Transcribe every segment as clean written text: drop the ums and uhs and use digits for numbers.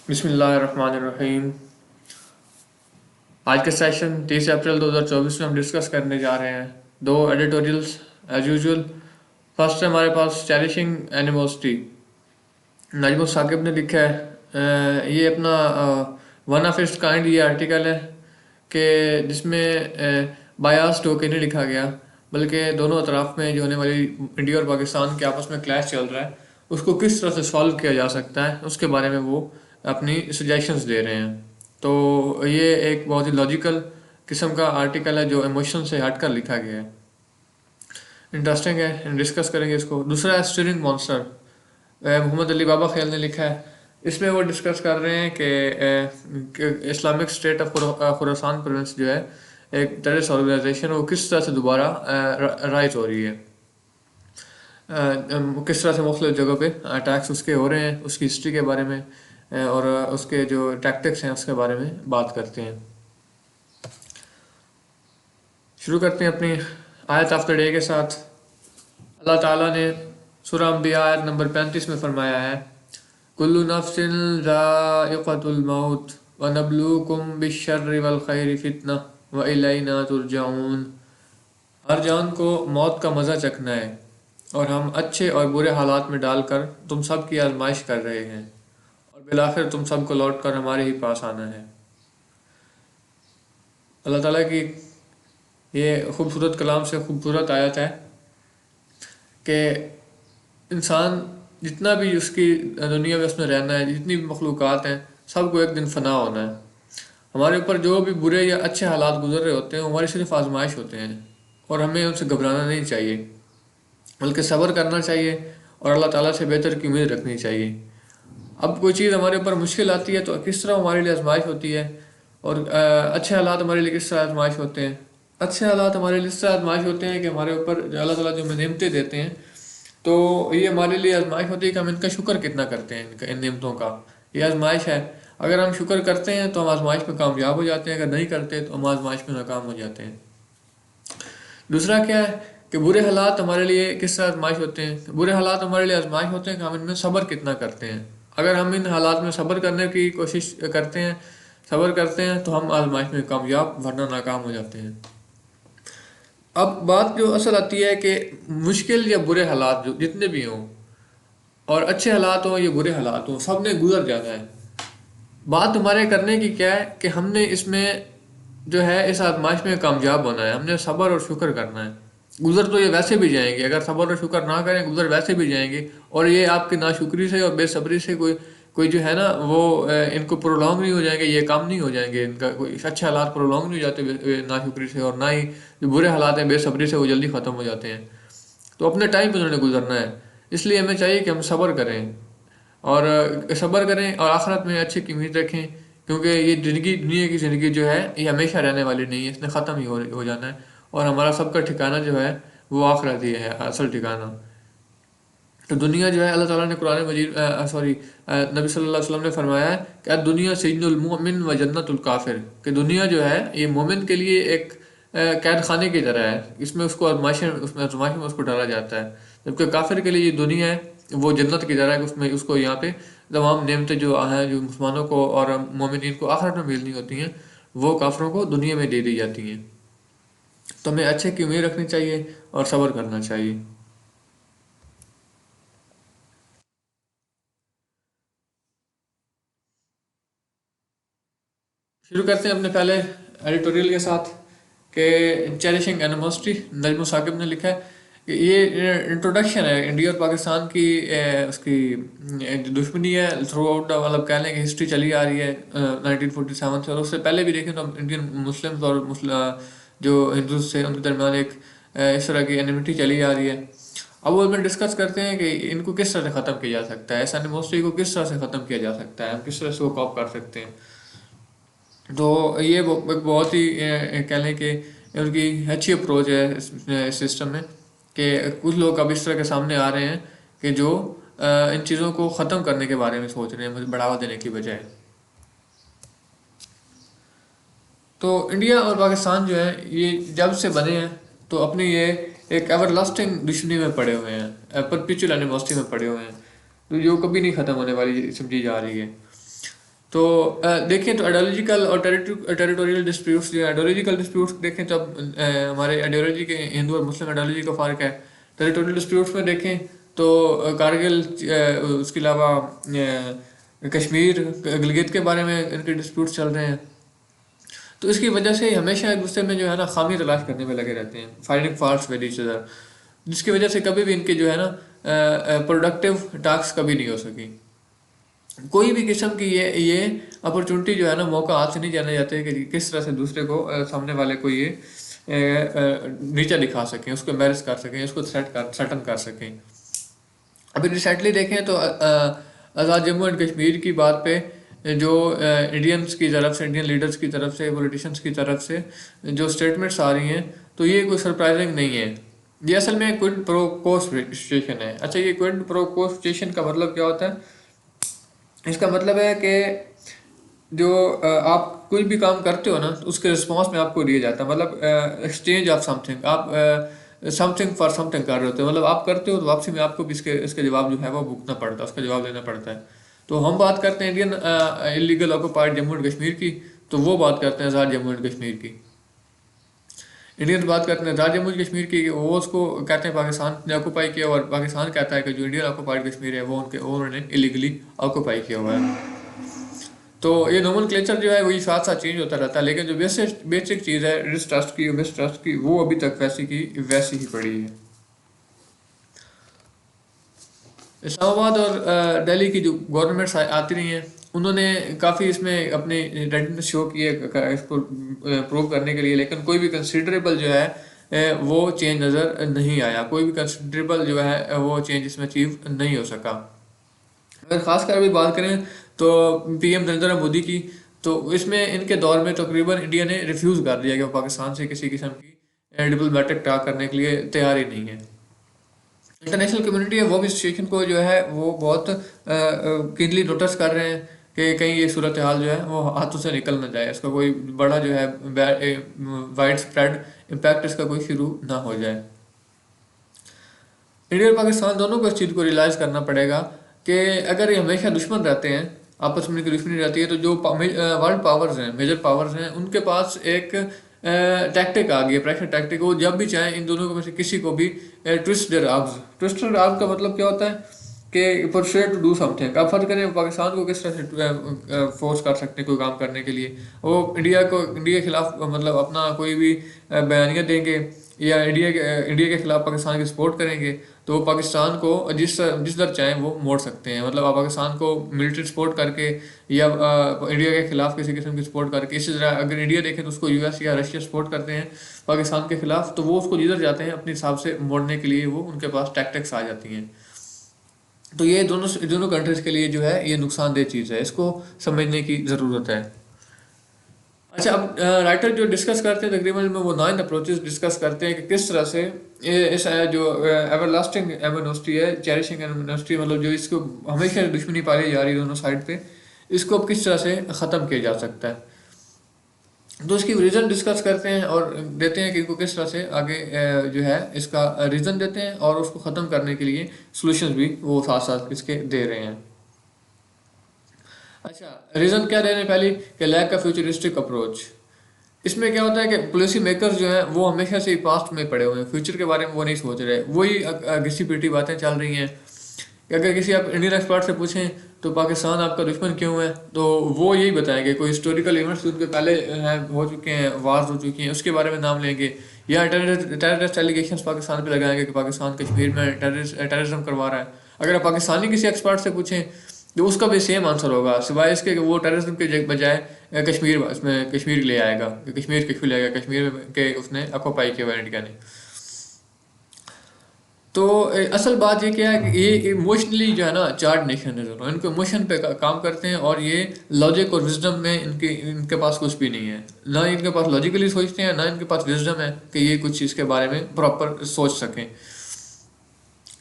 बिस्मिल्लाहिर्रहमानिर्रहीम। आज के सेशन 30 अप्रैल 2024 में हम डिस्कस करने जा रहे हैं दो एडिटोरियल्स एज यूजुअल। फर्स्ट है हमारे पास चेरिशिंग एनिमोसिटी, नजमुल साकिब ने लिखा है। ये अपना वन ऑफ इट्स काइंड ये आर्टिकल है कि जिसमें बायास्ड होकर नहीं लिखा गया, बल्कि दोनों अतराफ में जो होने वाली इंडिया और पाकिस्तान के आपस में क्लैश चल रहा है उसको किस तरह से सॉल्व किया जा सकता है उसके बारे में वो अपनी सजेशंस दे रहे हैं। तो ये एक बहुत ही लॉजिकल किस्म का आर्टिकल है जो इमोशन से हट कर लिखा गया है। इंटरेस्टिंग है, डिस्कस करेंगे इसको। दूसरा है स्टीरिंग मॉन्स्टर, मोहम्मद अली बाबा ख्याल ने लिखा है। इसमें वो डिस्कस कर रहे हैं कि Islamic state of Khorasan province जो है एक टेररिस्ट ऑर्गेनाइजेशन, वो किस तरह से दोबारा राइज हो रही है, किस तरह से मुख्तलिफ जगहों पे अटैक्स उसके हो रहे हैं, उसकी हिस्ट्री के बारे में और उसके जो टैक्टिक्स हैं उसके बारे में बात करते हैं। शुरू करते हैं अपनी आयत ऑफ द डे के साथ। अल्लाह ताला ने सूरह अंबिया आयत नंबर 35 में फरमाया है, कुल्लु नफ्सिन ज़ाइक़तुल मौत व नब्लूकुम बिश्शर्रि वल खैरि फितना व इलैना तुरजाऊन। हर जान को मौत का मज़ा चखना है और हम अच्छे और बुरे हालात में डालकर तुम सब की आजमाइश कर रहे हैं और बिलाखिर तुम सबको लौट कर हमारे ही पास आना है। अल्लाह ताला की ये खूबसूरत कलाम से खूबसूरत आयत है कि इंसान जितना भी उसकी दुनिया में उसने रहना है, जितनी भी मखलूक़ात हैं, सबको एक दिन फना होना है। हमारे ऊपर जो भी बुरे या अच्छे हालात गुजर रहे होते हैं वो हमारी सिर्फ आजमाइश होते हैं और हमें उनसे घबराना नहीं चाहिए, बल्कि सब्र करना चाहिए और अल्लाह ताला से बेहतर की उम्मीद रखनी चाहिए। अब कोई चीज़ हमारे ऊपर मुश्किल आती है तो किस तरह हमारे लिए आजमाइश होती है, और अच्छे हालात हमारे लिए किस तरह आजमाइश होते हैं। अच्छे हालात हमारे लिए इस तरह आजमाइश होते हैं कि हमारे ऊपर जो अल्लाह ताला जो हमें नेमतें देते हैं, तो ये हमारे लिए आजमाइश होती है कि हम इनका शुक्र कितना करते हैं, इनका इन नेमतों का। ये आजमाइश है। अगर हम शुक्र करते हैं तो हम आजमाइश में कामयाब हो जाते हैं, अगर नहीं करते तो हम आजमाइश में नाकाम हो जाते हैं। दूसरा क्या है कि बुरे हालात हमारे लिए किस तरह आजमाइश होते हैं। बुरे हालात हमारे लिए आजमाइश होते हैं कि हम इनमें सब्र कितना करते हैं। अगर हम इन हालात में सब्र करने की कोशिश करते हैं, सब्र करते हैं, तो हम आजमाइश में कामयाब वरना नाकाम हो जाते हैं। अब बात जो असल आती है कि मुश्किल या बुरे हालात जो जितने भी हों, और अच्छे हालात हों या बुरे हालात हों, सब ने गुजर जाना है। बात हमारे करने की क्या है कि हमने इसमें जो है इस आजमाइश में कामयाब होना है, हमने सब्र और शुक्र करना है। गुजर तो ये वैसे भी जाएंगे, अगर सब्र और शुक्र ना करें गुजर वैसे भी जाएंगे, और ये आपकी नाशुक्री से और बेसब्री से कोई कोई जो है ना वो इनको प्रोलॉन्ग नहीं हो जाएंगे, ये काम नहीं हो जाएंगे, इनका कोई अच्छे हालात प्रोलॉन्ग नहीं हो जाते नाशुक्री से, और ना ही जो बुरे हालात हैं बेसब्री से वो जल्दी ख़त्म हो जाते हैं। तो अपने टाइम पे उन्होंने गुजरना है, इसलिए हमें चाहिए कि हम सब्र करें और सब्र करें और आखिरत में अच्छी की उम्मीद रखें, क्योंकि ये ज़िंदगी दुनिया की ज़िंदगी जो है ये हमेशा रहने वाली नहीं है, इसने ख़त्म ही हो जाना है, और हमारा सबका ठिकाना जो है वो आखिरत ही है, असल ठिकाना। तो दुनिया जो है अल्लाह ताला ने कुरान मजीद नबी सल्लल्लाहु अलैहि वसल्लम ने फरमाया है कि दुनिया सिजनुल मुमिन व जन्नतुल काफिर, कि दुनिया जो है ये मोमिन के लिए एक कैद खाने की तरह है, इसमें उसको आजमाइश में उसको डाला जाता है, जबकि काफिर के लिए ये दुनिया है वो जन्नत की तरह है, उसमें उसको यहाँ पे तमाम नेमतें जो हैं जो मुसलमानों को और मोमिनीन को आखिरत में मिलनी होती हैं वो काफिरों को दुनिया में दे दी जाती हैं। तो हमें अच्छे की उम्मीद रखनी चाहिए और सब्र करना चाहिए। शुरू करते हैं अपने पहले एडिटोरियल के साथ कि चेरिशिंग एनिमोसिटी, नजम साकिब ने लिखा है कि ये इंट्रोडक्शन है इंडिया और पाकिस्तान की उसकी जो दुश्मनी है थ्रू आउट, मतलब कह लें कि हिस्ट्री चली आ रही है 1947 से, और उससे पहले भी देखें तो इंडियन मुस्लिम्स और जो हिंदू थे उनके दरमियान एक इस तरह की एनिमिटी चली आ रही है। अब वो में डिस्कस करते हैं कि इनको किस तरह से ख़त्म किया जा सकता है, इस एनिमोसिटी को किस तरह से ख़त्म किया जा सकता है, हम किस तरह से वो कॉप कर सकते हैं। तो ये एक बहुत ही कह लें कि उनकी अच्छी अप्रोच है इस सिस्टम में, कि कुछ लोग अब इस तरह के सामने आ रहे हैं कि जो इन चीज़ों को ख़त्म करने के बारे में सोच रहे हैं, मतलब बढ़ावा देने की बजाय। तो इंडिया और पाकिस्तान जो है ये जब से बने हैं तो अपनी ये एक एवरलास्टिंग दुश्मनी में पड़े हुए हैं, परपिचुअल एनिमोसिटी में पड़े हुए हैं, तो जो कभी नहीं ख़त्म होने वाली समझी जा रही है। तो देखें तो आइडियोलॉजिकल और टेरिटोरियल डिस्प्यूट्स, जो आइडियोलॉजिकल डिस्प्यूट्स देखें तो अब हमारे आइडियोलॉजी के हिंदू और मुस्लिम आइडियोलॉजी का फ़र्क है। टेरिटोरियल डिस्प्यूट्स में देखें तो कारगिल, उसके अलावा कश्मीर, गिलगित के बारे में इनके डिस्प्यूट्स चल रहे हैं। तो इसकी वजह से हमेशा एक दूसरे में जो है ना खामी तलाश करने में लगे रहते हैं, finding faults with each other, जिसकी वजह से कभी भी इनके जो है ना प्रोडक्टिव टास्क कभी नहीं हो सकी। कोई भी किस्म की ये अपॉर्चुनिटी जो है ना, मौका हाथ से नहीं जाने जाते कि किस तरह से दूसरे को सामने वाले को ये नीचा दिखा सकें, उसको एम्बेरस कर सकें, उसको थ्रेटन कर सकें। अभी रिसेंटली देखें तो आज़ाद जम्मू एंड कश्मीर की बात पे जो इंडियंस की तरफ से, इंडियन लीडर्स की तरफ से, पॉलिटिशियंस की तरफ से जो स्टेटमेंट्स आ रही हैं, तो ये कोई सरप्राइजिंग नहीं है। ये असल में क्विड प्रो को सिचुएशन है। अच्छा, ये क्विड प्रो को सिचुएशन का मतलब क्या होता है? इसका मतलब है कि जो आप कोई भी काम करते हो ना, तो उसके रिस्पॉन्स में आपको दिया जाता है, मतलब एक्सचेंज ऑफ समथिंग। आप समथिंग फॉर समथिंग कर रहे होते हो, मतलब आप करते हो तो वापसी में आपको भी इसके जवाब जो है वो भुगतना पड़ता है, उसका जवाब देना पड़ता है। तो हम बात करते हैं Indian illegal occupied Jammu and Kashmir की, तो वो बात करते हैं आज़ाद जम्मू एंड कश्मीर की। इंडियंस बात करते हैं आज़ाद जम्मू एंड कश्मीर की, वो उसको कहते हैं पाकिस्तान ने ऑक्युपाई किया, और पाकिस्तान कहता है कि जो इंडियन ऑक्युपाइड कश्मीर है वो उन्होंने इलीगली ऑक्युपाई किया हुआ है। तो ये नोमेनक्लेचर जो है वही साथ साथ चेंज होता रहता है, लेकिन जो बेसिक चीज़ है डिस्ट्रस्ट की, मिसट्रस्ट की, वो अभी तक वैसी की वैसी ही पड़ी है। इस्लामाबाद और दिल्ली की जो गवर्नमेंट्स आती रही हैं, उन्होंने काफ़ी इसमें अपनी रेडनेस शो की है इसको प्रूव करने के लिए, लेकिन कोई भी कंसिडरेबल जो है वो चेंज नज़र नहीं आया। कोई भी कंसिडरेबल जो है वो चेंज इसमें अचीव नहीं हो सका। अगर खासकर अभी बात करें तो पीएम नरेंद्र मोदी की, तो इसमें इनके दौर में तकरीबन इंडिया ने रिफ्यूज़ कर दिया कि वो पाकिस्तान से किसी किस्म की डिप्लोमेटिक टॉक करने के लिए तैयार ही नहीं है। इंटरनेशनल कम्युनिटी है वो भी सिचुएशन को जो है वो बहुत कीनली नोटिस कर रहे हैं कि कहीं ये सूरत हाल जो है वो हाथों से निकल ना जाए, इसका कोई बड़ा जो है वाइड स्प्रेड इम्पैक्ट इसका कोई शुरू ना हो जाए। इंडिया और पाकिस्तान दोनों को इस चीज़ को रियलाइज़ करना पड़ेगा कि अगर ये हमेशा दुश्मन रहते हैं, आपस में इनकी दुश्मनी रहती है, तो जो वर्ल्ड पावर्स हैं, मेजर पावर्स हैं, उनके पास एक टैक्टिक आ गई है, प्रेशर टैक्टिक। वो जब भी चाहें इन दोनों में से किसी को भी twist there arms. Twist there arms का मतलब क्या होता है कि परसुएड टू डू समथिंग। आप फर्ज करें पाकिस्तान को किस तरह से फोर्स कर सकते हैं कोई काम करने के लिए। वो इंडिया के खिलाफ मतलब अपना कोई भी बयानियाँ देंगे या इंडिया के खिलाफ पाकिस्तान की सपोर्ट करेंगे, तो पाकिस्तान को जिस दर चाहें वो मोड़ सकते हैं। मतलब आप पाकिस्तान को मिलिट्री सपोर्ट करके या इंडिया के खिलाफ किसी किस्म की सपोर्ट करके, इसी तरह अगर इंडिया देखें तो उसको यूएस या रशिया सपोर्ट करते हैं पाकिस्तान के खिलाफ, तो वो उसको जिधर जाते हैं अपने हिसाब से मोड़ने के लिए वो उनके पास टैक्टिक्स आ जाती हैं। तो ये दोनों कंट्रीज़ के लिए जो है ये नुकसानदेह चीज़ है, इसको समझने की ज़रूरत है। अच्छा, अब राइटर जो डिस्कस करते हैं तकरीबन में वो 9 अप्रोचेस डिस्कस करते हैं कि किस तरह से इस जो एवरलास्टिंग एनिमोसिटी है, चेरिशिंग एनिमोसिटी, मतलब जो इसको हमेशा दुश्मनी पाली जा रही है दोनों साइड पे, इसको अब किस तरह से ख़त्म किया जा सकता है। तो इसकी रीज़न डिस्कस करते हैं और देते हैं कि इनको किस तरह से आगे जो है इसका रीज़न देते हैं, और उसको ख़त्म करने के लिए सोल्यूशन भी वो साथ साथ इसके दे रहे हैं। अच्छा, रीज़न क्या दे रहे हैं? पहली कि लैक का फ्यूचरिस्टिक अप्रोच। इसमें क्या होता है कि पॉलिसी मेकर्स जो हैं वो हमेशा से ही पास्ट में पड़े हुए हैं, फ्यूचर के बारे में वो नहीं सोच रहे। वही घिसी पिटी बातें चल रही हैं कि अगर किसी आप इंडियन एक्सपर्ट से पूछें तो पाकिस्तान आपका दुश्मन क्यों है, तो वो यही बताएंगे कोई हिस्टोरिकल इवेंट्स उनके पहले हैं, हो चुके हैं, वार्स हो चुकी हैं, उसके बारे में नाम लेंगे, या टेररिस्ट एलिगेशंस पाकिस्तान पे लगाएंगे कि पाकिस्तान कश्मीर में टेररिज्म करवा रहा है। अगर आप पाकिस्तानी किसी एक्सपर्ट से पूछें तो उसका भी सेम आंसर होगा, सिवाय इसके कि वो टेररिज्म के बजाय कश्मीर ले आएगा, कश्मीर क्यों ले आएगा, कश्मीर के उसने ऑक्युपाई किया हुआ इंडिया ने। तो असल बात ये क्या है कि ये इमोशनली जो है ना चार्ज नेशन है दोनों, इनको इमोशन पे काम करते हैं, और ये लॉजिक और विजडम में इनके पास कुछ भी नहीं है। ना इनके पास लॉजिकली सोचते हैं, ना इनके पास विजडम है कि ये कुछ चीज़ के बारे में प्रॉपर सोच सकें।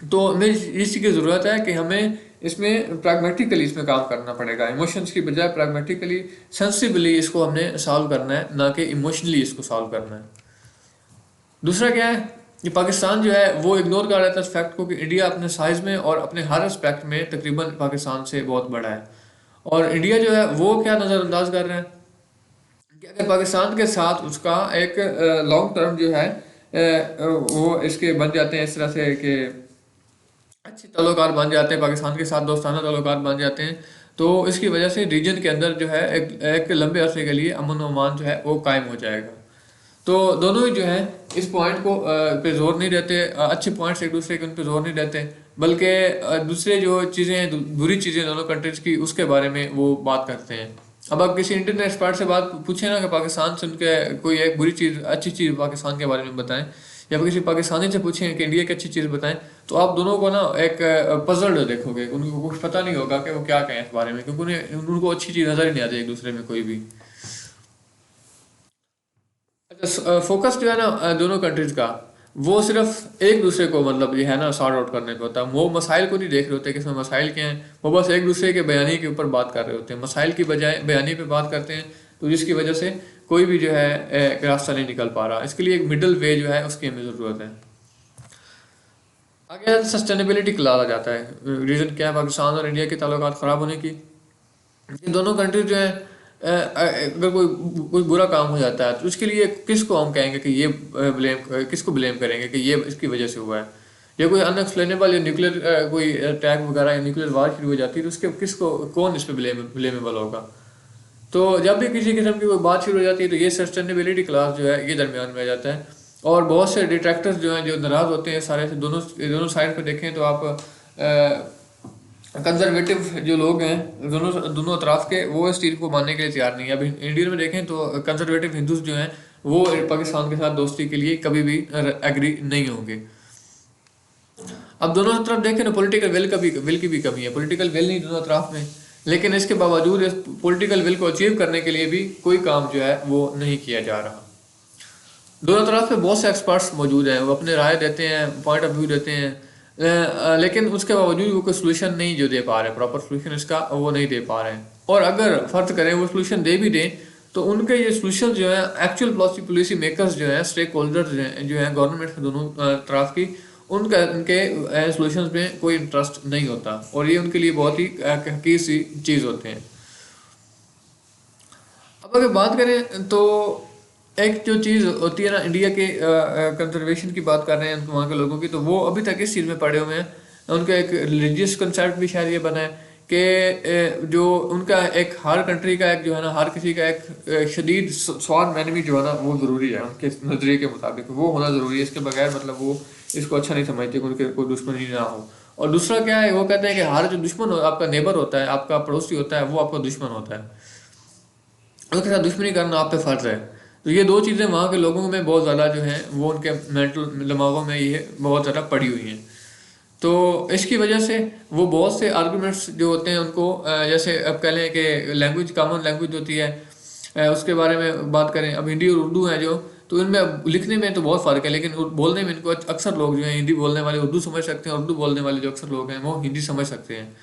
तो हमें इस चीज़ की ज़रूरत है कि हमें इसमें प्रैग्मेटिकली इसमें काम करना पड़ेगा, इमोशंस की बजाय प्रैग्मेटिकली सेंसिबली इसको हमने सॉल्व करना है, ना कि इमोशनली इसको सॉल्व करना है। दूसरा क्या है कि पाकिस्तान जो है वो इग्नोर कर रहा था इस फैक्ट को कि इंडिया अपने साइज़ में और अपने हर एस्पेक्ट में तकरीबन पाकिस्तान से बहुत बड़ा है, और इंडिया जो है वो क्या नज़रअंदाज कर रहे हैं कि अगर पाकिस्तान के साथ उसका एक लॉन्ग टर्म जो है वो इसके बन जाते हैं इस तरह से कि अच्छे ताल्लुकात बन जाते हैं, पाकिस्तान के साथ दोस्ताना ताल्लुकात बन जाते हैं, तो इसकी वजह से रीजन के अंदर जो है एक लंबे अरसे के लिए अमन व अमान जो है वो कायम हो जाएगा। तो दोनों ही जो है इस पॉइंट को पे जोर नहीं देते, अच्छे पॉइंट्स एक दूसरे के उन पे जोर नहीं देते, बल्कि दूसरे जो चीज़ें हैं बुरी चीज़ें दोनों कंट्रीज़ की उसके बारे में वो बात करते हैं। अब आप किसी इंटरनेट एक्सपर्ट से बात पूछे ना कि पाकिस्तान से उनके कोई एक बुरी चीज़ अच्छी चीज़ पाकिस्तान के बारे में बताएं, या फिर किसी पाकिस्तानी से पूछें कि इंडिया की अच्छी चीज़ बताएं, तो आप दोनों को ना एक पजल्ड देखोगे, उनको कुछ पता नहीं होगा कि वो क्या कहें इस बारे में, क्योंकि उन्हें उनको अच्छी चीज़ नज़र ही नहीं आती एक दूसरे में कोई भी। अच्छा, फोकस जो है ना दोनों कंट्रीज का, वो सिर्फ एक दूसरे को मतलब ये है ना सॉर्ट आउट करने पे होता है। वो मसाइल को नहीं देख रहे होते कि इसमें मसाइल क्या हैं, वो बस एक दूसरे के बयानी के ऊपर बात कर रहे होते हैं, मसाइल की बजाय बयानी पे बात करते हैं, तो जिसकी वजह से कोई भी जो है एक रास्ता नहीं निकल पा रहा। इसके लिए एक मिडल वे जो है उसकी हमें ज़रूरत है। आगे सस्टेनेबिलिटी को लाया जाता है, रीज़न क्या है पाकिस्तान और इंडिया के ताल्लुकात ख़राब होने की। ये दोनों कंट्रीज जो है अगर कोई कोई बुरा काम हो जाता है तो उसके लिए किसको हम कहेंगे कि ये किसको ब्लेम करेंगे कि ये इसकी वजह से हुआ है, या कोई अनएक्सप्लेनेबल या न्यूक्लियर कोई अटैक वगैरह या न्यूक्लियर वार शुरू हो जाती है तो उसके किसको कौन इस पे ब्लेमेबल होगा। तो जब भी किसी किस्म की कोई बात शुरू हो जाती है तो ये सस्टेनेबिलिटी क्लास जो है ये दरमियान में आ जाता है, और बहुत से डिट्रैक्टर्स जो हैं जो नाराज़ होते हैं सारे से दोनों दोनों साइड पे देखें तो आप कंजर्वेटिव जो लोग हैं दोनों दोनों अतराफ के, वो इस चीज़ को मानने के लिए तैयार नहीं है। अभी इंडिया में देखें तो कंजर्वेटिव हिंदूज जो हैं वो पाकिस्तान के साथ दोस्ती के लिए कभी भी एग्री नहीं होंगे। अब दोनों तरफ देखें ना पॉलिटिकल विल की भी कमी है, पॉलिटिकल विल नहीं दोनों तरफ में, लेकिन इसके बावजूद इस पॉलिटिकल विल को अचीव करने के लिए भी कोई काम जो है वो नहीं किया जा रहा। दोनों तरफ पे बहुत से एक्सपर्ट्स मौजूद हैं, वो अपने राय देते हैं, पॉइंट ऑफ व्यू देते हैं, लेकिन उसके बावजूद वो कोई सोल्यूशन नहीं जो दे पा रहे, प्रॉपर सोल्यूशन इसका वो नहीं दे पा रहे हैं। और अगर फर्ज करें वो सोल्यूशन दे भी दें तो उनके ये सोल्यूशन जो है एक्चुअल पॉलिसी मेकर्स जो है स्टेक होल्डर्स जो है गवर्नमेंट के दोनों तरफ की, उनका उनके सोल्यूशन में कोई इंटरेस्ट नहीं होता, और ये उनके लिए बहुत ही हकीर सी चीज़ होते हैं। अब अगर बात करें तो एक जो चीज़ होती है ना इंडिया के कंजर्वेशन की बात कर रहे हैं वहाँ के लोगों की, तो वो अभी तक इस चीज़ में पड़े हुए हैं। उनका एक रिलीजियस कंसेप्ट भी शायद ये बना है कि जो उनका एक हर कंट्री का एक जो है ना हर किसी का एक शदीद स्वाद मैनवी जो है ना वो ज़रूरी है, उनके नज़रिए के मुताबिक वो होना ज़रूरी है। इसके बगैर मतलब वो इसको अच्छा नहीं समझते कि उनके कोई दुश्मनी ना हो। और दूसरा क्या है, वो कहते हैं कि हर जो दुश्मन हो आपका नेबर होता है, आपका पड़ोसी होता है, वो आपका दुश्मन होता है, उसके साथ दुश्मनी करना आप पे फ़र्ज़ है। तो ये दो चीज़ें वहाँ के लोगों में बहुत ज़्यादा जो हैं वो उनके मेंटल दिमागों में ये बहुत ज़्यादा पड़ी हुई हैं। तो इसकी वजह से वो बहुत से आर्गूमेंट्स जो होते हैं उनको जैसे अब कह लें कि लैंग्वेज कॉमन लैंग्वेज होती है, उसके बारे में बात करें। अब हिंदी और उर्दू है जो, तो इनमें लिखने में तो बहुत फ़र्क है, लेकिन बोलने में इनको अक्सर लोग जो हैं हिंदी बोलने वाले उर्दू समझ सकते हैं, उर्दू बोलने वाले जो अक्सर लोग हैं वो हिंदी समझ सकते हैं।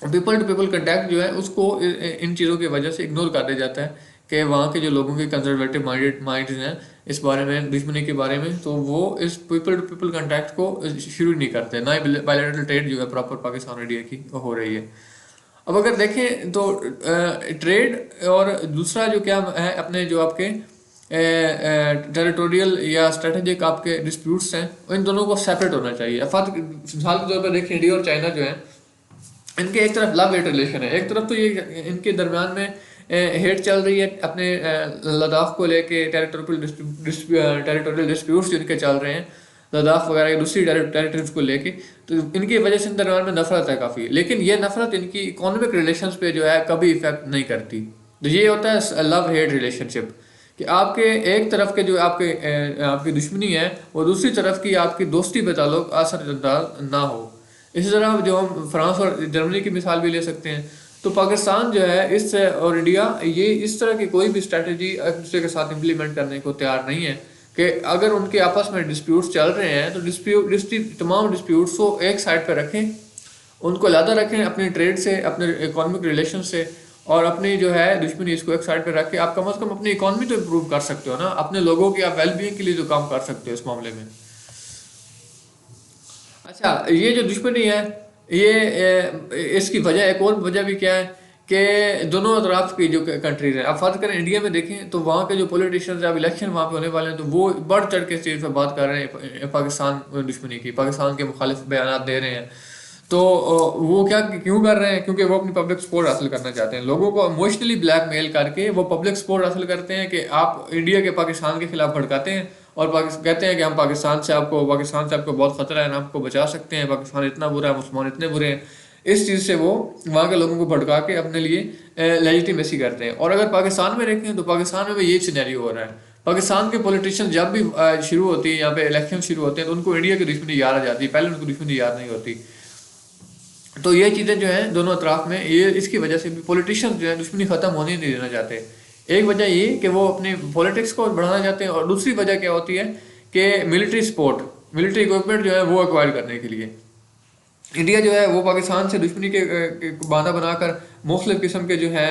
पीपल टू पीपल कंटैक्ट जो है उसको इन चीज़ों की वजह से इग्नोर कर दिया जाता है कि वहाँ के जो लोगों के कंजर्वेटिव माइंड्स हैं इस बारे में दुश्मनी के बारे में, तो वो इस पीपल टू पीपल कंटैक्ट को शुरू नहीं करते, ना ही बायलैटरल ट्रेड जो है प्रॉपर पाकिस्तान इंडिया की हो रही है। अब अगर देखें तो ट्रेड और दूसरा जो क्या है अपने जो आपके टेरिटोरियल या स्ट्रेटेजिक आपके डिस्प्यूट्स हैं, इन दोनों को सेपरेट होना चाहिए। मिसाल के तौर पर देखें इंडिया और चाइना जो है इनके एक तरफ लव हेट रिलेशन है, एक तरफ तो ये इनके दरमियान में हेट चल रही है अपने लद्दाख को लेके, टेरिटोरियल डिस्प्यूट्स जिनके चल रहे हैं लद्दाख वगैरह की दूसरी टेरिटरीज को लेके, तो इनकी वजह से इन दरमियान में नफरत है काफ़ी, लेकिन ये नफरत इनकी इकोनॉमिक रिलेशंस पे जो है कभी इफेक्ट नहीं करती। तो ये होता है लव हेट रिलेशनशिप, कि आपके एक तरफ के जो आपकी दुश्मनी है वो दूसरी तरफ की आपकी दोस्ती पे ताल्लुक असरअंदाज ना हो। इसी तरह जो हम फ्रांस और जर्मनी की मिसाल भी ले सकते हैं। तो पाकिस्तान जो है इस और इंडिया ये इस तरह की कोई भी स्ट्रैटेजी एक दूसरे के साथ इम्प्लीमेंट करने को तैयार नहीं है कि अगर उनके आपस में डिस्प्यूट्स चल रहे हैं तो तमाम डिस्प्यूट्स को एक साइड पर रखें, उनको अलहदा रखें अपने ट्रेड से, अपने इकोनॉमिक रिलेशन से, और अपनी जो है दुश्मनी इसको एक साइड पर रख के आप कम अज़ कम अपनी इकॉनमी तो इम्प्रूव कर सकते हो ना, अपने लोगों की आप वेलबींग के लिए जो काम कर सकते हो इस मामले में। अच्छा, ये जो दुश्मनी है ये इसकी वजह एक और वजह भी क्या है कि दोनों तरफ की जो कंट्रीज हैं, अब फर्ज करें इंडिया में देखें तो वहाँ के जो पॉलिटिशियंस हैं, अब इलेक्शन वहाँ पे होने वाले हैं, तो वो बढ़ चढ़ के इस चीज़ पर बात कर रहे हैं पाकिस्तान दुश्मनी की, पाकिस्तान के मुखालिफ बयान दे रहे हैं। तो वो क्या क्यों कर रहे हैं? क्योंकि वो अपनी पब्लिक सपोर्ट हासिल करना चाहते हैं, लोगों को इमोशनली ब्लैकमेल करके वो पब्लिक सपोर्ट हासिल करते हैं कि आप इंडिया के पाकिस्तान के खिलाफ भड़काते हैं और कहते हैं कि हम पाकिस्तान से आपको बहुत खतरा है, हम आपको बचा सकते हैं, पाकिस्तान इतना बुरा है, मुसलमान इतने बुरे हैं। इस चीज़ से वो वहाँ के लोगों को भड़का के अपने लिए लेजिटिमेसी करते हैं। और अगर पाकिस्तान में देखें तो पाकिस्तान में भी ये सिनेरियो हो रहा है। पाकिस्तान के पॉलिटिशियन जब भी शुरू होती है, यहाँ पे इलेक्शन शुरू होते हैं, तो उनको इंडिया की दुश्मनी याद आ जाती है, पहले उनको दुश्मनी याद नहीं होती। तो ये चीज़ें जो हैं दोनों अतराफ में, ये इसकी वजह से भी पॉलिटिशियंस जो है दुश्मनी ख़त्म होने नहीं देना चाहते। एक वजह ये कि वो अपनी पॉलिटिक्स को बढ़ाना चाहते हैं, और दूसरी वजह क्या होती है कि मिलिट्री सपोर्ट, मिलिट्री इक्विपमेंट जो है वो एक्वायर करने के लिए इंडिया जो है वो पाकिस्तान से दुश्मनी के बहाना बनाकर मुख्तलिफ किस्म के जो है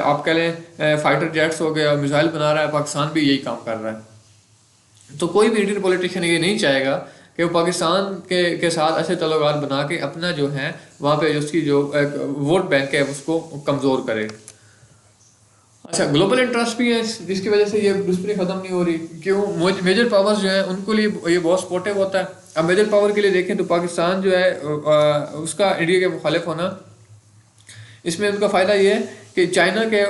आप कह लें फाइटर जेट्स हो गए और मिसाइल बना रहा है। पाकिस्तान भी यही काम कर रहा है। तो कोई भी इंडियन पॉलिटिशियन ये नहीं चाहेगा कि वो पाकिस्तान के साथ ऐसे तल्लुकात बना के अपना जो है वहाँ पे उसकी जो वोट बैंक है उसको कमज़ोर करे। अच्छा, ग्लोबल इंटरेस्ट भी है जिसकी वजह से ये दुश्मनी ख़त्म नहीं हो रही। क्यों? मेजर पावर्स जो है उनको लिए ये बहुत सपोर्टिव होता है। अब मेजर पावर के लिए देखें तो पाकिस्तान जो है उसका इंडिया के मुखालिफ होना, इसमें उनका फ़ायदा ये है कि चाइना के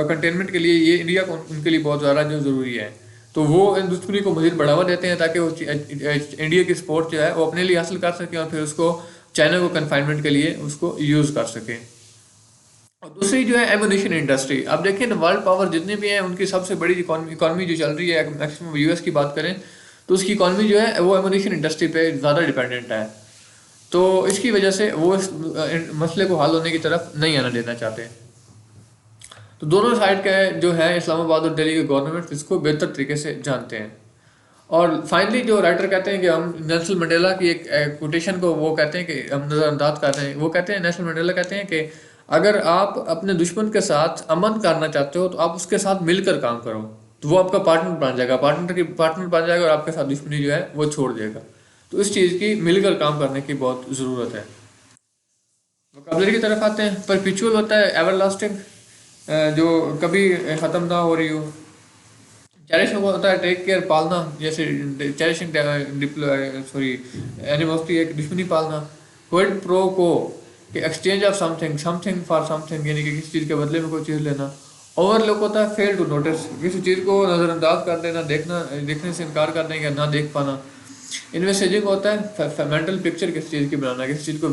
कंटेनमेंट के लिए ये इंडिया को उनके लिए बहुत ज़्यादा जो ज़रूरी है। तो वो इन दुश्मनी को मज़ीद बढ़ावा देते हैं ताकि वो इंडिया की सपोर्ट जो है वो अपने लिए हासिल कर सकें और फिर उसको चाइना को कन्फाइनमेंट के लिए उसको यूज़ कर सकें। और दूसरी जो है एमुनेशन इंडस्ट्री। अब देखिए ना, वर्ल्ड पावर जितने भी हैं उनकी सबसे बड़ी इकॉनमी जो चल रही है, मैक्सिमम यूएस की बात करें तो उसकी इकॉनमी जो है वो एमुनेशन इंडस्ट्री पे ज़्यादा डिपेंडेंट है। तो इसकी वजह से वो इस मसले को हल होने की तरफ नहीं आना देना चाहते। तो दोनों साइड का जो है इस्लामाबाद और दिल्ली के गवर्नमेंट इसको बेहतर तरीके से जानते हैं। और फाइनली जो राइटर कहते हैं कि हम नेल्सन मंडेला की एक कोटेशन को वो कहते हैं कि हम नज़रअंदाज कर रहे हैं। वो कहते हैं, नेल्सन मंडेला कहते हैं कि अगर आप अपने दुश्मन के साथ अमन करना चाहते हो तो आप उसके साथ मिलकर काम करो, तो वो आपका पार्टनर बन जाएगा, पार्टनर बन जाएगा और आपके साथ दुश्मनी जो है वो छोड़ देगा। तो इस चीज़ की मिलकर काम करने की बहुत ज़रूरत है। वोकैबुलरी की तरफ आते हैं। परपिचुअल होता है एवरलास्टिंग, जो कभी ख़त्म ना हो रही हो। चेरिशिंग होता है टेक केयर, पालना, जैसे चेरिशिंग सॉरी एनिमोसिटी एक दुश्मनी पालना। क्विड प्रो को कि exchange of something for something, यानी कि किसी चीज़ के बदले में कोई चीज़ लेना। ओवरलुक होता है फेल टू नोटिस, किसी चीज़ को नज़रअंदाज कर देना, देखने से इनकार कर देंगे, ना देख पाना। इन्वेस्टिजिंग होता है मेंटल पिक्चर किसी चीज़ की बनाना, किसी चीज़ को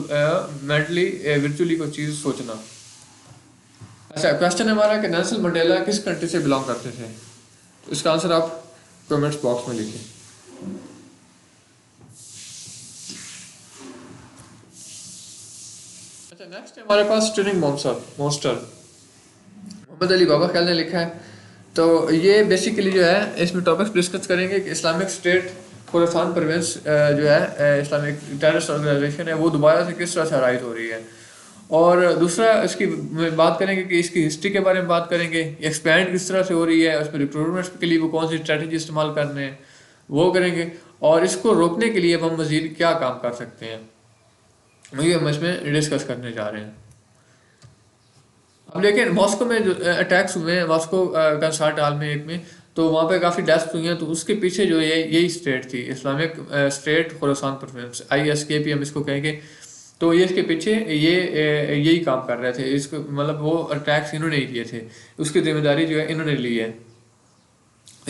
मेंटली वर्चुअली कोई चीज़ सोचना। अच्छा, क्वेश्चन है हमारा कि नेल्सन मंडेला किस कंट्री से बिलोंग करते थे? तो इसका आंसर आप कमेंट्स बॉक्स में लिखें। अच्छा, नेक्स्ट है हमारे पास स्टिलिंग मॉन्स्टर, मोहम्मद अली बाबा ख्याल ने लिखा है। तो ये बेसिकली जो है इसमें टॉपिक्स डिस्कस करेंगे कि इस्लामिक स्टेट खुरासान प्रोविंस जो है इस्लामिक टेररिस्ट ऑर्गेनाइजेशन है वो दोबारा से किस तरह से राइज हो रही है। और दूसरा इसकी बात करेंगे कि इसकी हिस्ट्री के बारे में बात करेंगे, एक्सपैंड किस तरह से हो रही है, उसमें रिक्रूटमेंट के लिए वो कौन सी स्ट्रेटजी इस्तेमाल करने हैं वो करेंगे, और इसको रोकने के लिए हम मज़ीद क्या काम कर सकते हैं, वही हम इसमें डिस्कस करने जा रहे हैं। अब देखिए, मॉस्को में जो अटैक्स हुए हैं, मॉस्को कंसर्ट हॉल में एक में, तो वहाँ पे काफ़ी डेथ्स हुई हैं। तो उसके पीछे जो यही स्टेट थी, Islamic State Khorasan province, ISKP हम इसको कहेंगे। तो ये इसके पीछे यही काम कर रहे थे, इसको मतलब वो अटैक्स इन्होंने ही किए थे, उसकी जिम्मेदारी जो है इन्होंने ली है।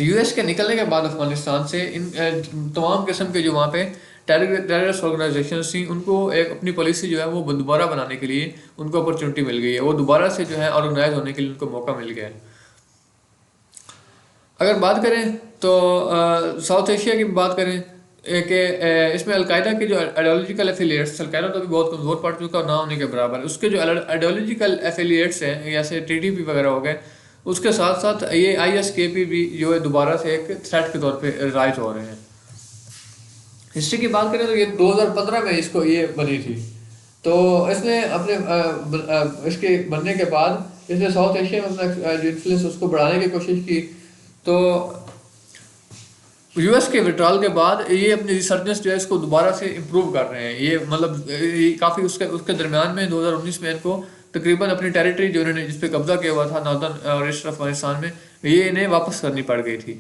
US के निकलने के बाद अफगानिस्तान से इन तमाम किस्म के जो वहाँ पे टेररिस्ट ऑर्गेनाइजेशन थी, उनको एक अपनी पॉलिसी जो है वो दोबारा बनाने के लिए उनको अपॉर्चुनिटी मिल गई है, वो दोबारा से जो है ऑर्गेनाइज होने के लिए उनको मौका मिल गया है। अगर बात करें तो साउथ एशिया की बात करें कि इसमें अलकायदा के जो आइडियोलॉजिकल एफिलिएट्स, अलकायदा तो भी बहुत कमज़ोर पड़ चुका ना होने के बराबर, उसके जो आइडियोलॉजिकल एफिलिएट्स हैं जैसे TTP वगैरह हो गए, उसके साथ साथ ये ISKP भी जो है दोबारा से एक थ्रेट के तौर पे राइज हो रहे हैं। हिस्ट्री की बात करें तो ये 2015 में इसको ये बनी थी। तो इसने अपने इसके बनने के बाद इसने साउथ एशिया में अपना जो इन्फ्लुएंस उसको बढ़ाने की कोशिश की। तो US के विड्रॉल के बाद ये अपनी रिसर्चेंस जो है इसको दोबारा से इम्प्रूव कर रहे हैं। ये मतलब काफ़ी उसके दरमियान में 2019 में इनको तकरीबन अपनी टेरिटरी जो इन्होंने जिस पे कब्जा किया हुआ था नॉर्दर्न और ईस्ट अफगानिस्तान में, ये इन्हें वापस करनी पड़ गई थी।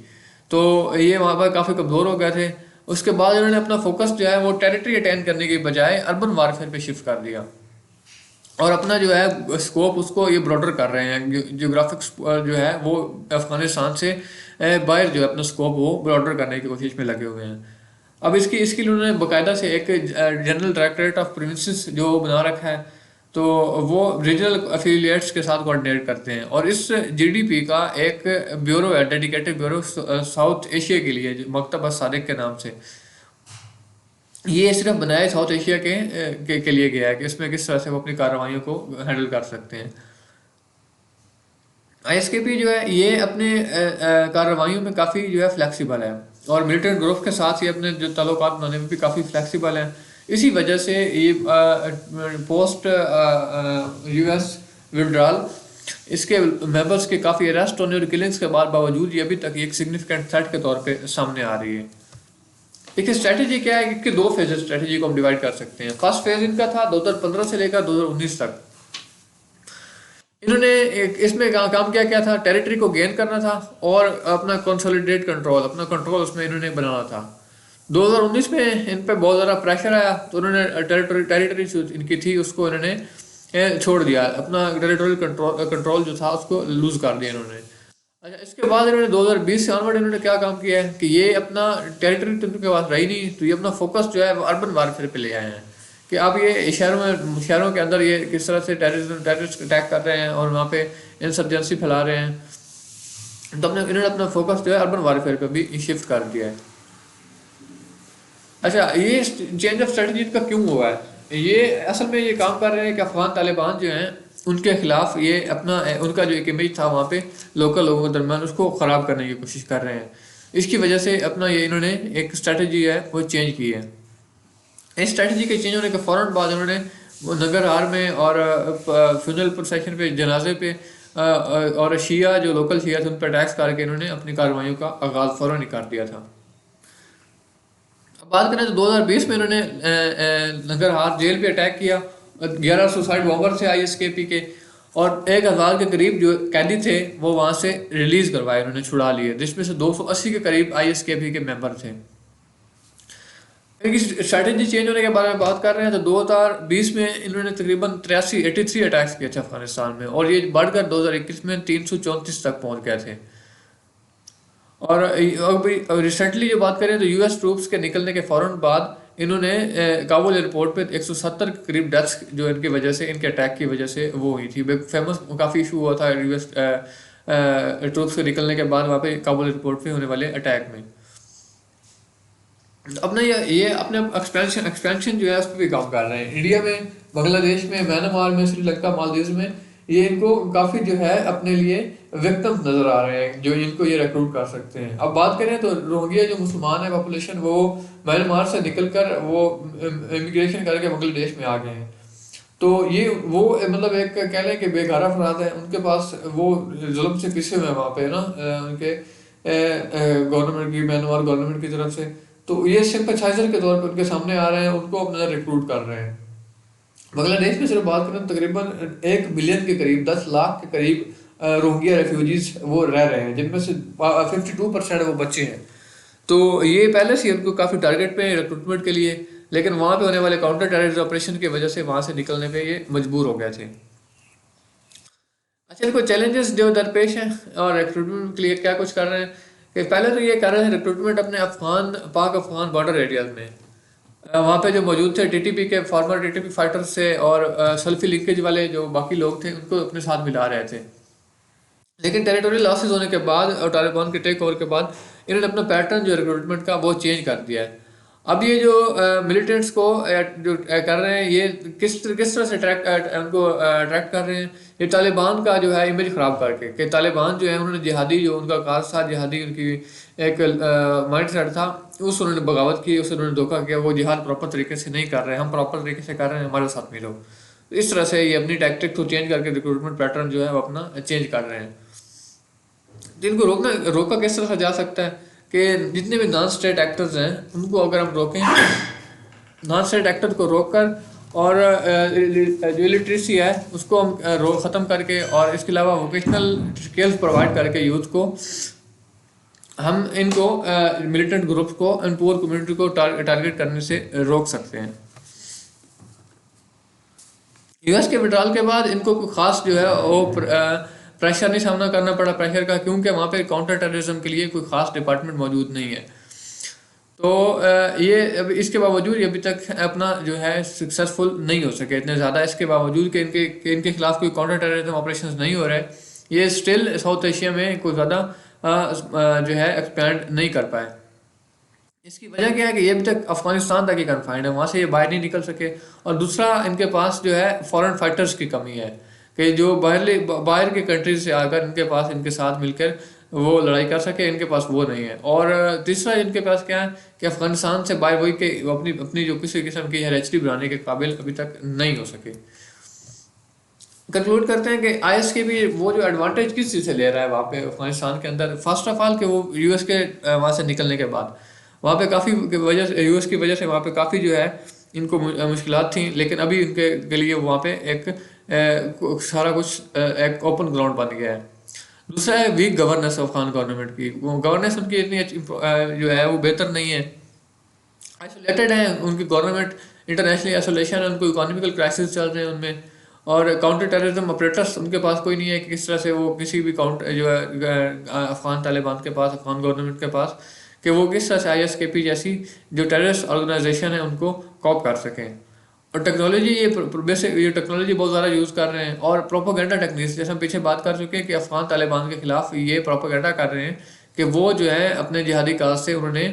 तो ये वहाँ पर काफ़ी कमज़ोर हो गए थे। उसके बाद इन्होंने अपना फोकस जो है वो टेरिटरी अटैक करने के बजाय अर्बन वारफेयर पे शिफ्ट कर दिया, और अपना जो है स्कोप उसको ये ब्रॉडर कर रहे हैं। जियोग्राफिक जो है वो अफगानिस्तान से बाहर जो है अपना स्कोप वो ब्रॉडर करने की कोशिश में लगे हुए हैं। अब इसकी इसके लिए उन्होंने बाकायदा से एक जनरल डायरेक्टरेट ऑफ प्रोविंसेस जो बना रखा है, तो वो रीजनल अफिलिएट्स के साथ कोऑर्डिनेट करते हैं। और इस जीडीपी का एक ब्यूरो है, डेडिकेटेड ब्यूरो साउथ एशिया के लिए, जो मकतब सादिक के नाम से। ये सिर्फ बनाया साउथ एशिया के लिए गया है कि इसमें किस तरह से वो अपनी कार्रवाइयों को हैंडल कर सकते हैं। आईएसकेपी जो है ये अपने कार्रवाइयों में काफ़ी जो है फ्लेक्सिबल है, और मिलिट्री ग्रुप के साथ ही अपने जो ताल्लुकात बनाने में भी काफ़ी फ्लेक्सिबल है। इसी वजह से ये पोस्ट यूएस विड्रॉल इसके मेंबर्स के काफ़ी अरेस्ट होने और किलिंग्स के बावजूद ये अभी तक एक सिग्निफिकेंट थ्रेट के तौर पे सामने आ रही है। देखिए स्ट्रैटेजी क्या है कि दो फेज स्ट्रैटेजी को हम डिवाइड कर सकते हैं। फर्स्ट फेज इनका था 2015 से लेकर 2019 तक। इन्होंने इसमें काम क्या था, टेरिटरी को गेन करना था और अपना कंसोलिडेट कंट्रोल, अपना कंट्रोल उसमें इन्होंने बनाना था। 2019 में इन पे बहुत ज़्यादा प्रेशर आया, तो उन्होंने टेरिटरी इनकी थी उसको इन्होंने छोड़ दिया, अपना टेरिटोरियल कंट्रोल जो था उसको लूज कर दिया इन्होंने। अच्छा, इसके बाद इन्होंने 2020 से ऑनवर्ड इन्होंने क्या काम किया है कि ये अपना टेरिटरी तो इनके पास रही नहीं, तो ये अपना फोकस जो है वो अर्बन वारफेयर पे ले आए हैं कि अब ये शहरों के अंदर ये किस तरह से टेररिस्ट अटैक कर रहे हैं और वहाँ पे इंसर्जेंसी फैला रहे हैं। तो इन्होंने अपना फोकस जो है अर्बन वारफेयर पे भी शिफ्ट कर दिया है। अच्छा, ये चेंज ऑफ स्ट्रेटजी का क्यों हुआ है? ये असल में ये काम कर रहे हैं कि अफगान तालिबान जो हैं उनके खिलाफ ये अपना उनका जो एक इमेज था वहाँ पे लोकल लोगों के दरमियान उसको ख़राब करने की कोशिश कर रहे हैं। इसकी वजह से अपना ये इन्होंने एक स्ट्रेटजी है वो चेंज की है। इस स्ट्रेटजी के चेंज होने के फ़ौरन बाद उन्होंने नगर हार में और फ्यूनरल प्रोसेशन पे, जनाजे पे और शिया जो लोकल शिया थे उन पर अटैक्स करके इन्होंने अपनी कार्रवाइयों का आगाज़ फ़ौरन ही कर दिया था। अब बात करें तो 2020 में इन्होंने नगर हार जेल पे अटैक किया, 11 सुसाइड बॉम्बर थे आईएसकेपी के, और 1000 के करीब जो कैदी थे वो वहाँ से रिलीज़ करवाए, उन्होंने छुड़ा लिए, जिसमें से 280 के करीब आईएसकेपी के मेंबर थे। इनकी स्ट्रैटेजी चेंज होने के बारे में बात कर रहे हैं तो 2020 में इन्होंने तकरीबन 83 अटैक्स किए थे अफगानिस्तान में, और ये बढ़कर 2021 में 334 तक पहुंच गए थे। और अभी रिसेंटली जो बात करें तो यूएस ट्रूप्स के निकलने के फ़ौरन बाद इन्होंने काबुल एयरपोर्ट पे 170 के करीब डेथ्स जो इनकी वजह से, इनके अटैक की वजह से वो हुई थी। फेमस काफ़ी इशू हुआ था यूएस ट्रूप्स के निकलने के बाद वहाँ पे काबुल एयरपोर्ट पे होने वाले अटैक में। अपना ये अपने एक्सपेंशन जो है उस पर भी काम कर रहे हैं। इंडिया में, बांग्लादेश में, म्यांमार में, श्रीलंका, मालदीव में ये इनको काफ़ी जो है अपने लिए विक्टिम्स नज़र आ रहे हैं जो इनको ये रिक्रूट कर सकते हैं। अब बात करें तो रोहिंग्या जो मुसलमान है पॉपुलेशन, वो म्यांमार से निकलकर वो इमिग्रेशन करके बांग्लादेश में आ गए हैं। तो ये वो मतलब एक कह लें कि बेघर अफराद हैं, उनके पास वो जुल्म से पिसे हुए हैं वहाँ पे ना उनके गवर्नमेंट की, म्यांमार गवर्नमेंट की तरफ से। तो ये सिंपथाइजर के तौर पे उनके सामने आ रहे हैं, उनको अपना रिक्रूट कर रहे हैं। बांग्लादेश में सिर्फ बात करें तो तकरीबन 1 बिलियन के करीब, 10 लाख के करीब रोहिंग्या रेफ्यूजीज वो रह रहे हैं, जिनमें से 52% वो बच्चे हैं। तो ये पहले से उनको काफ़ी टारगेट पे रिक्रूटमेंट के लिए, लेकिन वहाँ पे होने वाले काउंटर टेररिज्म ऑपरेशन की वजह से वहाँ से निकलने पे ये मजबूर हो गए थे। अच्छा, इनको चैलेंजेस जो दरपेश हैं और रिक्रूटमेंट के लिए क्या कुछ कर रहे हैं कि पहले तो ये कर रहे हैं रिक्रूटमेंट अपने पाक अफगान बॉर्डर एरियाज में। वहाँ पे जो मौजूद थे टीटीपी के फॉर्मर टीटीपी फाइटर्स से और सेल्फी लिंकेज वाले जो बाकी लोग थे उनको अपने साथ मिला रहे थे। लेकिन टेरिटोरियल लॉसेस होने के बाद और तालिबान के टेक ओवर के बाद इन्होंने अपना पैटर्न जो रिक्रूटमेंट का वो चेंज कर दिया है। अब ये जो मिलिटेंट्स को जो कर रहे हैं, ये किस तरह से उनको अट्रैक्ट कर रहे हैं, ये तालिबान का जो है इमेज ख़राब करके कि तालिबान जो है उन्होंने जिहादी, जो उनका काज था जिहादी, उनकी एक माइंड सेट था, उस उन्होंने बगावत की, उस उन्होंने धोखा किया, वो जिहाद प्रॉपर तरीके से नहीं कर रहे हैं, हम प्रॉपर तरीके से कर रहे हैं, हमारे साथ मिलो। तो इस तरह से ये अपनी टैक्टिक को चेंज करके रिक्रूटमेंट पैटर्न जो है वो अपना चेंज कर रहे हैं। जिनको रोका किस तरह से जा सकता है कि जितने भी नॉन स्टेट एक्टर्स हैं उनको अगर हम रोकें, नॉन स्टेट एक्टर को रोक कर और जो लिटरेसी है उसको हम ख़त्म करके, और इसके अलावा वोकेशनल स्किल्स प्रोवाइड करके यूथ को हम इनको मिलिटेंट ग्रुप्स को एंड पुअर कम्युनिटी को टारगेट करने से रोक सकते हैं। यूएस के विड्रॉल के बाद इनको कोई खास जो है वो प्रेशर नहीं सामना करना पड़ा प्रेशर का, क्योंकि वहाँ पे काउंटर टेररिज्म के लिए कोई खास डिपार्टमेंट मौजूद नहीं है। तो ये अभी इसके बावजूद ये अभी तक अपना जो है सक्सेसफुल नहीं हो सके इतने ज़्यादा, इसके बावजूद कि इनके खिलाफ कोई काउंटर टेररिज्म ऑपरेशंस नहीं हो रहे, ये स्टिल साउथ एशिया में कोई ज़्यादा जो है एक्सपैंड नहीं कर पाए। इसकी वजह क्या है कि ये अभी तक अफगानिस्तान तक ही कन्फाइंड है, वहाँ से ये बाहर नहीं निकल सके। और दूसरा, इनके पास जो है फॉरेन फाइटर्स की कमी है कि जो बाहर के कंट्रीज से आकर इनके पास इनके साथ मिलकर वो लड़ाई कर सके, इनके पास वो नहीं है। और तीसरा इनके पास क्या है कि अफगानिस्तान से बाहर वही के अपनी अपनी जो किसी किस्म की हेरिटेज बनाने के काबिल अभी तक नहीं हो सके। कंक्लूड करते हैं कि आईएस के भी वो जो एडवांटेज किस चीज़ से ले रहा है वहाँ पे अफगानिस्तान के अंदर, फर्स्ट ऑफ ऑल कि वो यूएस के वहाँ से निकलने के बाद वहाँ पे काफ़ी वजह से यूएस की वजह से वहाँ पे काफ़ी जो है इनको मुश्किलात थी, लेकिन अभी इनके के लिए वहाँ पे एक सारा कुछ एक ओपन ग्राउंड बन गया है। दूसरा है वीक गवर्नेंस अफगान गवर्नमेंट की, वो गवर्नेंस उनकी इतनी अच्छी जो है वो बेहतर नहीं है, आइसोलेटेड है उनकी गवर्नमेंट, इंटरनेशनली आइसोलेशन है, उनको इकोनॉमिकल क्राइसिस चल रहे हैं उनमें, और काउंटर टेररिज्म ऑपरेटर्स उनके पास कोई नहीं है कि किस तरह से वो किसी भी जो है अफगान तालिबान के पास, अफगान गवर्नमेंट के पास, कि वो किस तरह से ISKP जैसी जो टेररिस्ट ऑर्गेनाइजेशन है उनको कॉप कर सकें। और टेक्नोलॉजी ये टेक्नोलॉजी बहुत ज़्यादा यूज़ कर रहे हैं, और प्रोपोगेंडा टेक्निक्स जैसे हम पीछे बात कर चुके हैं कि अफगान तालिबान के खिलाफ ये प्रोपोगेंडा कर रहे हैं कि वो जो है अपने जिहादी काज से उन्होंने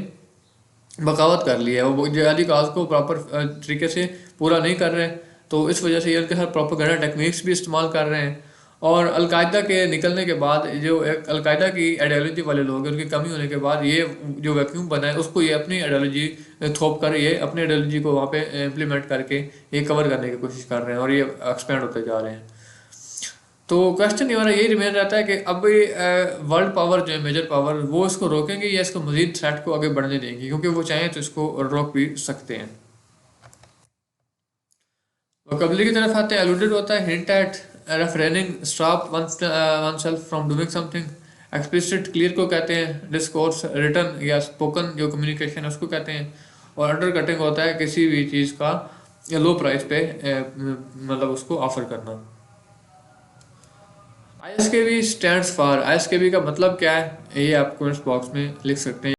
बगावत कर ली है, वो जिहादी काज को प्रॉपर तरीके से पूरा नहीं कर रहे, तो इस वजह से ये उनके साथ प्रोपोगेंडा टेक्निक्स भी इस्तेमाल कर रहे हैं। और अलकायदा के निकलने के बाद जो एक अलकायदा की आइडियोलॉजी वाले लोग हैं उनकी कमी होने के बाद ये जो वैक्यूम बना है उसको ये अपनी आइडियोलॉजी थोप कर ये अपनी आइडियोलॉजी को वहाँ पे इम्प्लीमेंट करके ये कवर करने की कोशिश कर रहे हैं और ये एक्सपेंड होते जा रहे हैं। तो क्वेश्चन हमारा यही रिमेन रहता है कि अब वर्ल्ड पावर जो है मेजर पावर वो इसको रोकेंगे या इसको मजीद थ्रेट को आगे बढ़ने देंगे, क्योंकि वो चाहें तो इसको रोक भी सकते हैं। वोकैबुलरी की तरफ आते हैं, अलूडेड होता है hint at, refraining, stop oneself from doing something, explicit clear को कहते हैं, डिस्कोर्स रिटन या स्पोकन जो कम्युनिकेशन है उसको कहते हैं, और अंडर कटिंग होता है किसी भी चीज़ का लो प्राइस पे मतलब उसको ऑफर करना। ISKB स्टैंड्स फॉर, ISKB का मतलब क्या है ये आप कमेंट्स बॉक्स में लिख सकते हैं।